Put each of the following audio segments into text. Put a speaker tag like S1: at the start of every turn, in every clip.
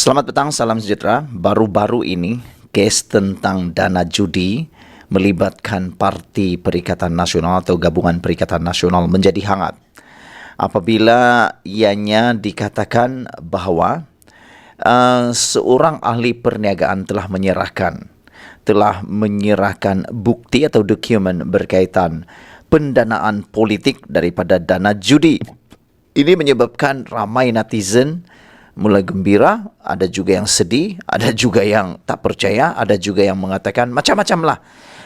S1: Selamat petang, salam sejahtera. Baru-baru ini, kes tentang dana judi melibatkan Parti Perikatan Nasional atau Gabungan Perikatan Nasional menjadi hangat. Apabila ianya dikatakan bahawa seorang ahli perniagaan telah menyerahkan bukti atau dokumen berkaitan pendanaan politik daripada dana judi. Ini menyebabkan ramai netizen mulai gembira, ada juga yang sedih, ada juga yang tak percaya, ada juga yang mengatakan macam-macam lah.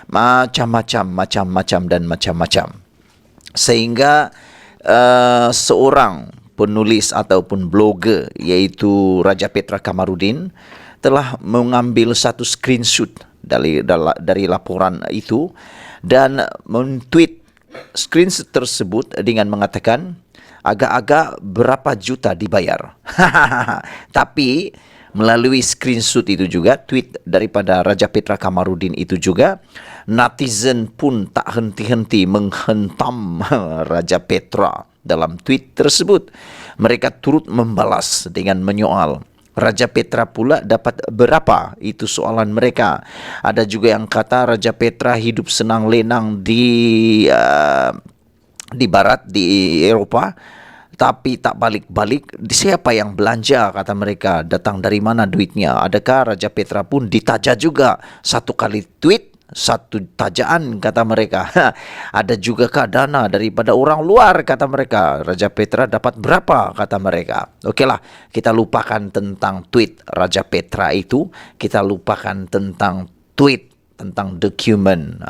S1: Macam-macam dan macam-macam. Sehingga seorang penulis ataupun blogger iaitu Raja Petra Kamarudin telah mengambil satu screenshot dari laporan itu dan men-tweet screenshot tersebut dengan mengatakan agak-agak berapa juta dibayar. Tapi melalui screenshot itu juga, tweet daripada Raja Petra Kamarudin itu juga, netizen pun tak henti-henti menghentam Raja Petra dalam tweet tersebut. Mereka turut membalas dengan menyoal, Raja Petra pula dapat berapa? Itu soalan mereka. Ada juga yang kata Raja Petra hidup senang lenang di barat, di Eropah, tapi tak balik-balik. Siapa yang belanja, kata mereka, datang dari mana duitnya? Adakah Raja Petra pun ditaja juga? Satu kali tweet, satu tajaan, kata mereka. Ada juga kah dana daripada orang luar, kata mereka. Raja Petra dapat berapa, kata mereka. Okeylah, kita lupakan tentang tweet Raja Petra itu. Kita lupakan tentang tweet tentang dokumen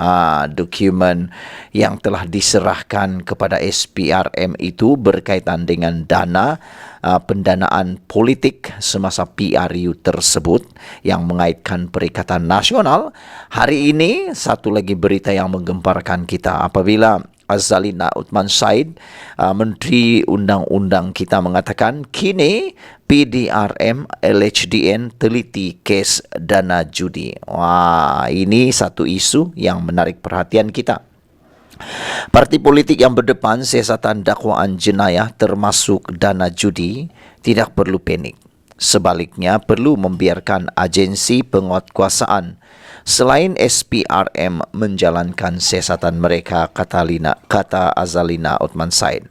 S1: yang telah diserahkan kepada SPRM itu berkaitan dengan dana pendanaan politik semasa PRU tersebut yang mengaitkan Perikatan Nasional. Hari ini satu lagi berita yang menggemparkan kita apabila Azalina Othman Said, Menteri Undang-Undang kita, mengatakan kini PDRM LHDN teliti kes dana judi. Wah, ini satu isu yang menarik perhatian kita. Parti politik yang berdepan siasatan dakwaan jenayah termasuk dana judi tidak perlu panik. Sebaliknya perlu membiarkan agensi penguatkuasaan selain SPRM menjalankan siasatan mereka, kata Azalina Othman Said.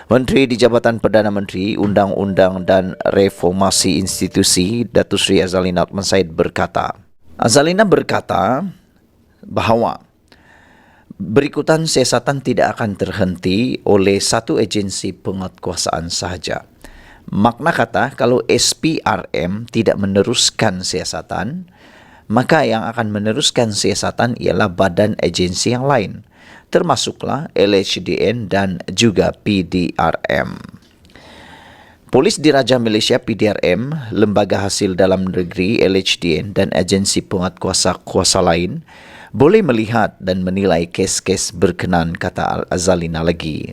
S1: Menteri di Jabatan Perdana Menteri, Undang-Undang dan Reformasi Institusi, Datuk Seri Azalina Othman Said berkata. Azalina berkata bahawa berikutan siasatan tidak akan terhenti oleh satu agensi penguatkuasaan sahaja. Makna kata, kalau SPRM tidak meneruskan siasatan, maka yang akan meneruskan siasatan ialah badan agensi yang lain, termasuklah LHDN dan juga PDRM. Polis Diraja Malaysia PDRM, Lembaga Hasil Dalam Negeri LHDN dan agensi penguatkuasa lain boleh melihat dan menilai kes-kes berkenan, kata Azalina lagi.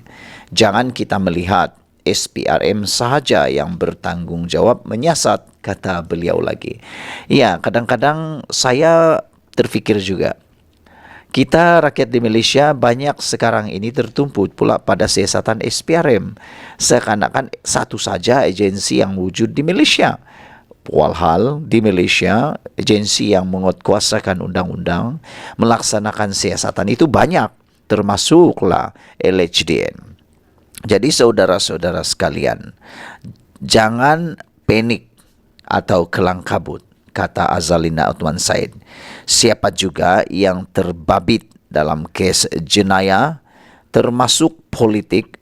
S1: Jangan kita melihat SPRM sahaja yang bertanggungjawab menyiasat, kata beliau lagi. Ya, kadang-kadang saya terfikir juga, kita rakyat di Malaysia banyak sekarang ini tertumpu pula pada siasatan SPRM. Seakan-akan satu saja agensi yang wujud di Malaysia. Walhal di Malaysia, agensi yang menguatkuasakan undang-undang melaksanakan siasatan itu banyak, termasuklah LHDN. Jadi saudara-saudara sekalian, jangan panik atau kelang kabut, kata Azalina Othman Said. Siapa juga yang terbabit dalam kes jenayah, termasuk politik,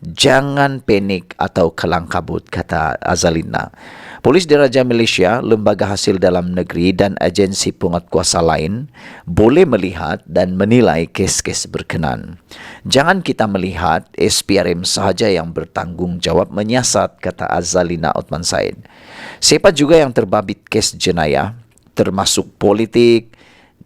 S1: jangan panik atau kelang kabut, kata Azalina. Polis Diraja Malaysia, Lembaga Hasil Dalam Negeri dan agensi penguatkuasa lain boleh melihat dan menilai kes-kes berkenan. Jangan kita melihat SPRM sahaja yang bertanggungjawab menyiasat, kata Azalina Othman Said. Siapa juga yang terbabit kes jenayah, termasuk politik,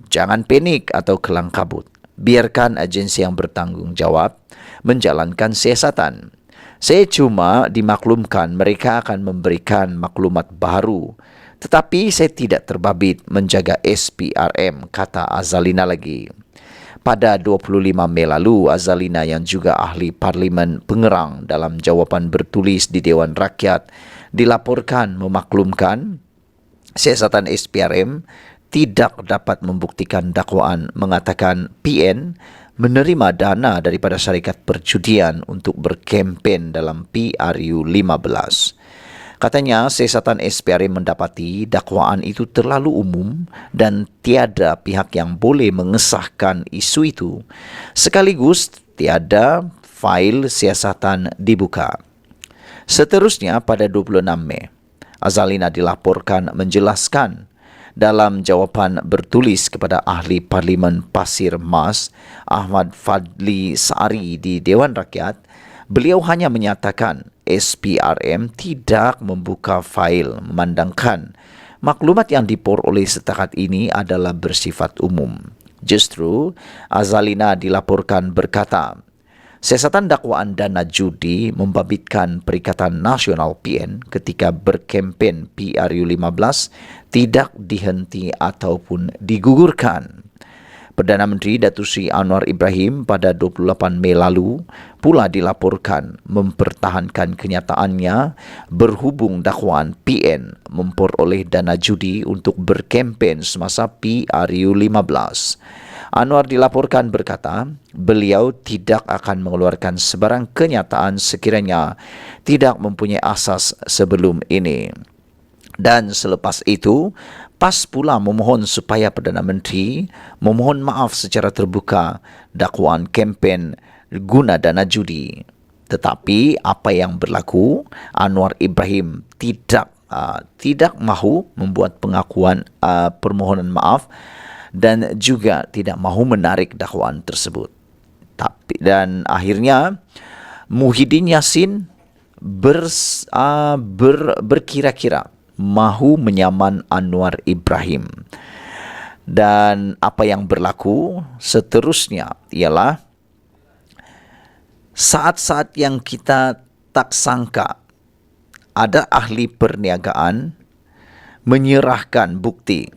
S1: jangan panik atau kelang kabut. Biarkan agensi yang bertanggungjawab menjalankan siasatan. Saya cuma dimaklumkan mereka akan memberikan maklumat baru. Tetapi saya tidak terbabit menjaga SPRM, kata Azalina lagi. Pada 25 Mei lalu, Azalina yang juga ahli Parlimen Pengerang dalam jawapan bertulis di Dewan Rakyat dilaporkan memaklumkan siasatan SPRM tidak dapat membuktikan dakwaan mengatakan PN menerima dana daripada syarikat perjudian untuk berkempen dalam PRU 15. Katanya, siasatan SPRM mendapati dakwaan itu terlalu umum dan tiada pihak yang boleh mengesahkan isu itu. Sekaligus, tiada fail siasatan dibuka. Seterusnya, pada 26 Mei, Azalina dilaporkan menjelaskan dalam jawapan bertulis kepada ahli Parlimen Pasir Mas, Ahmad Fadli Sari di Dewan Rakyat, beliau hanya menyatakan SPRM tidak membuka fail memandangkan maklumat yang diperoleh setakat ini adalah bersifat umum. Justru, Azalina dilaporkan berkata, siasatan dakwaan dana judi membabitkan Perikatan Nasional PN ketika berkempen PRU 15 tidak dihenti ataupun digugurkan. Perdana Menteri Datuk Seri Anwar Ibrahim pada 28 Mei lalu pula dilaporkan mempertahankan kenyataannya berhubung dakwaan PN memperoleh dana judi untuk berkempen semasa PRU 15. Anwar dilaporkan berkata, beliau tidak akan mengeluarkan sebarang kenyataan sekiranya tidak mempunyai asas sebelum ini. Dan selepas itu, PAS pula memohon supaya Perdana Menteri memohon maaf secara terbuka dakwaan kempen guna dana judi. Tetapi apa yang berlaku, Anwar Ibrahim tidak mahu membuat pengakuan permohonan maaf dan juga tidak mahu menarik dakwaan tersebut. Dan akhirnya Muhyiddin Yassin berkira-kira mahu menyaman Anwar Ibrahim. Dan apa yang berlaku seterusnya ialah saat-saat yang kita tak sangka ada ahli perniagaan menyerahkan bukti.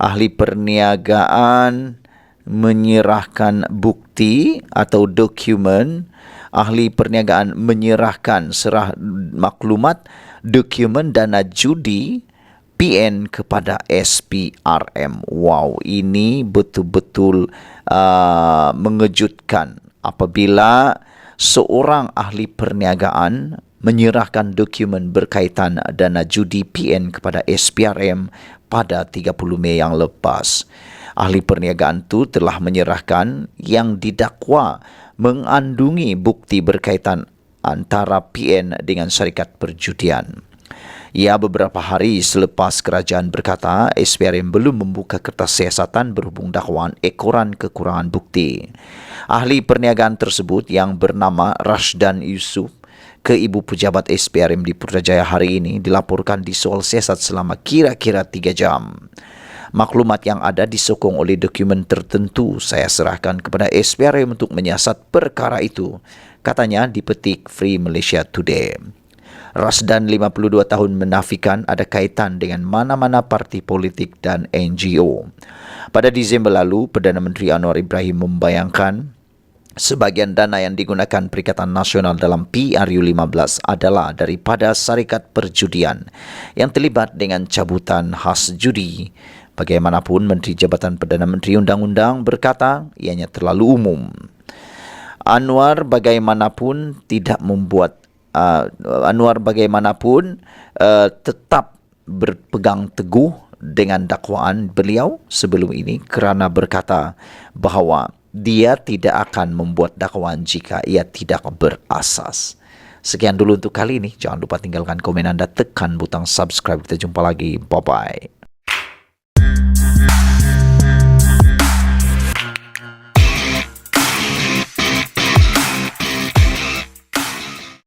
S1: Ahli perniagaan menyerahkan bukti atau dokumen. Ahli perniagaan menyerahkan serah maklumat dokumen dana judi PN kepada SPRM. Wow, ini betul-betul mengejutkan apabila seorang ahli perniagaan menyerahkan dokumen berkaitan dana judi PN kepada SPRM pada 30 Mei yang lepas. Ahli perniagaan itu telah menyerahkan yang didakwa mengandungi bukti berkaitan antara PN dengan syarikat perjudian. Ya, beberapa hari selepas kerajaan berkata SPRM belum membuka kertas siasatan berhubung dakwaan ekoran kekurangan bukti. Ahli perniagaan tersebut yang bernama Rashdan Yusof ke Ibu Pejabat SPRM di Putrajaya hari ini dilaporkan disoal siasat selama kira-kira 3 jam. Maklumat yang ada disokong oleh dokumen tertentu saya serahkan kepada SPRM untuk menyiasat perkara itu, katanya dipetik Free Malaysia Today. Rasdan 52 tahun menafikan ada kaitan dengan mana-mana parti politik dan NGO. Pada Disember lalu, Perdana Menteri Anwar Ibrahim membayangkan sebahagian dana yang digunakan Perikatan Nasional dalam PRU 15 adalah daripada syarikat perjudian yang terlibat dengan cabutan khas judi. Bagaimanapun, Menteri Jabatan Perdana Menteri Undang-Undang berkata ianya terlalu umum. Anwar bagaimanapun tetap berpegang teguh dengan dakwaan beliau sebelum ini kerana berkata bahawa dia tidak akan membuat dakwaan jika ia tidak berasas. Sekian dulu untuk kali ini. Jangan lupa tinggalkan komen anda, tekan butang subscribe. Kita jumpa lagi. Bye-bye.